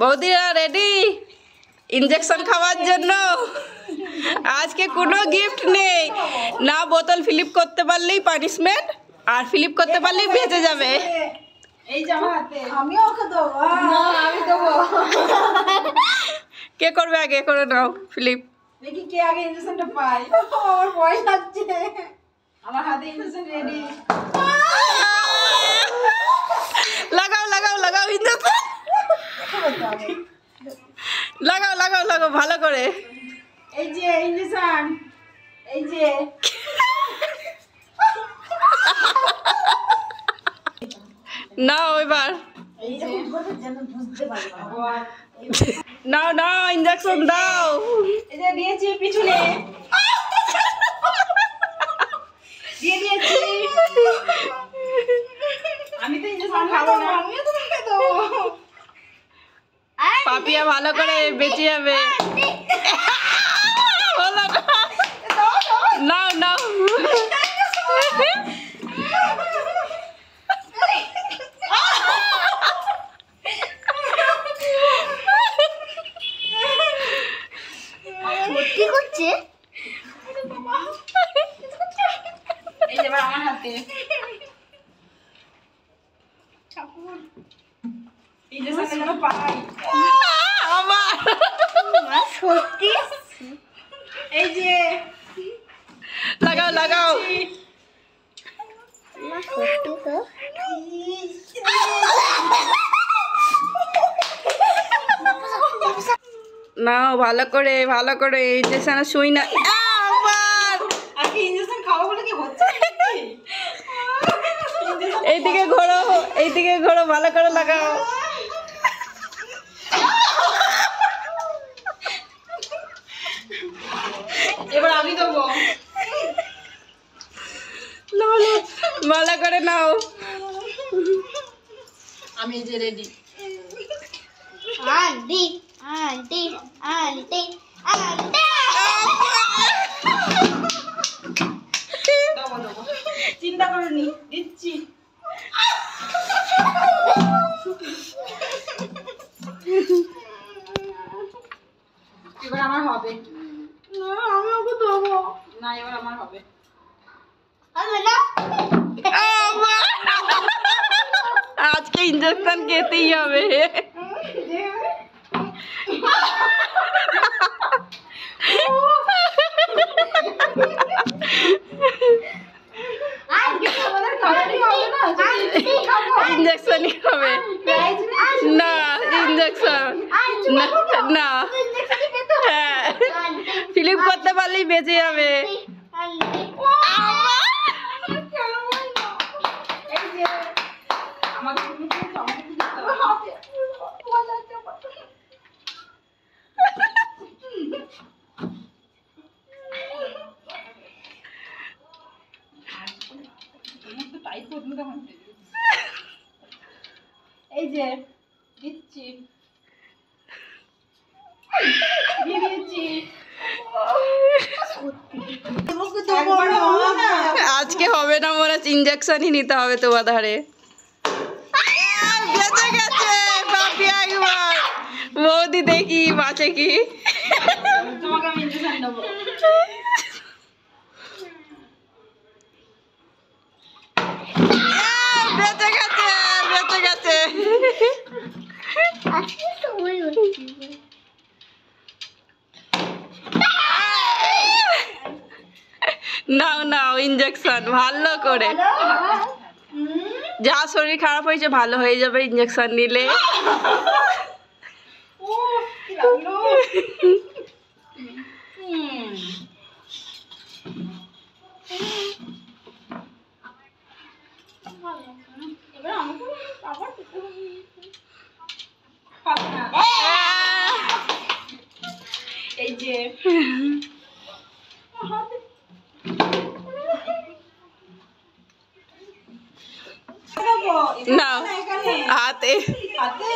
বৌদিরা ready injection খাওয়ার জন্য। আজকে কোনো গিফট নেই, না বোতল ফিলিপ করতে পারলেই পানিশমেন্ট, আর ফিলিপ করতে পারলেই বেঁচে যাবে। এই যে আমার হাতে, আমিও ওকে দেবো। না আমি দেবো। কে করবে আগে? করে নাও ফিলিপ। দেখি কে আগে ইনজেকশনটা পায়। আমার ভয় লাগছে। আমার হাতে ইনজেকশন রেডি। লাগাও লাগাও লাগাও ইনজেকশন, লাগাও লাগাও লাগাও ভালো করে। এই যে ইনজেকশন, এই যে নাও এবার, এই যে যেন বুঝতে পারবা। নাও নাও ইনজেকশন দাও। এই যে দিয়েছি পিছনে, দিয়ে দিয়েছি। আমি তো ইনজেকশন খাবো না, আমিও তোমাকে দেবো। পাপিয়া ভালো করে বেঁচে যাবে। হলো না। নাও নাও। কি করছে? এই যে এবার আমার হাতে ইনজেকশন যেন পাই। আমার সত্যি এই যে লাগাও লাগাও। সত্যি তো নাও ভালো করে ভালো করে ইনজেকশন শুই না। আমার আগে ইনজেকশন খাওয়া বলে কি হচ্ছে নাকি? এইদিকে ঘোরো, এইদিকে ঘোরো, ভালো করে লাগাও। এবার আমি দেবো। নাও নাও, ভালো করে নাও। আমি এই যে ready. Aunty aunty aunty aunty দেবো দেবো, চিন্তা করনি, দিচ্ছি। এবার আমার হবে না, আমি ওকে দেবো না, এবার আমার হবে। আমি না আমার আজকে ইনজেকশন খেতেই হবে। ইনজেকশনই হবে। না ইনজেকশন না, না হ্যাঁ ফিলিপ করতে পারলেই বেঁচে যাবে। এই যে দিচ্ছি, দিয়ে দিয়েছি। আজকে হবে না মনে হচ্ছে, ইনজেকশনই নিতে হবে তোমার ধারে। বেঁচে গেছে পাপিয়া একবার। বৌদি দেখি বাঁচে কি। তোমাকে আমি ইনজেকশন দেবো। বেঁচে গেছে বেঁচে গেছে। আজকে সময় হচ্ছে নাও নাও ইনজেকশন ভালো করে। যা শরীর খারাপ হয়েছে ভালো হয়ে যাবে ইনজেকশন নিলে। ও কি লাগলো। এবার আমাকে আবার খেতে হবে। পাবো না। এই যে নাও হাতে হাতে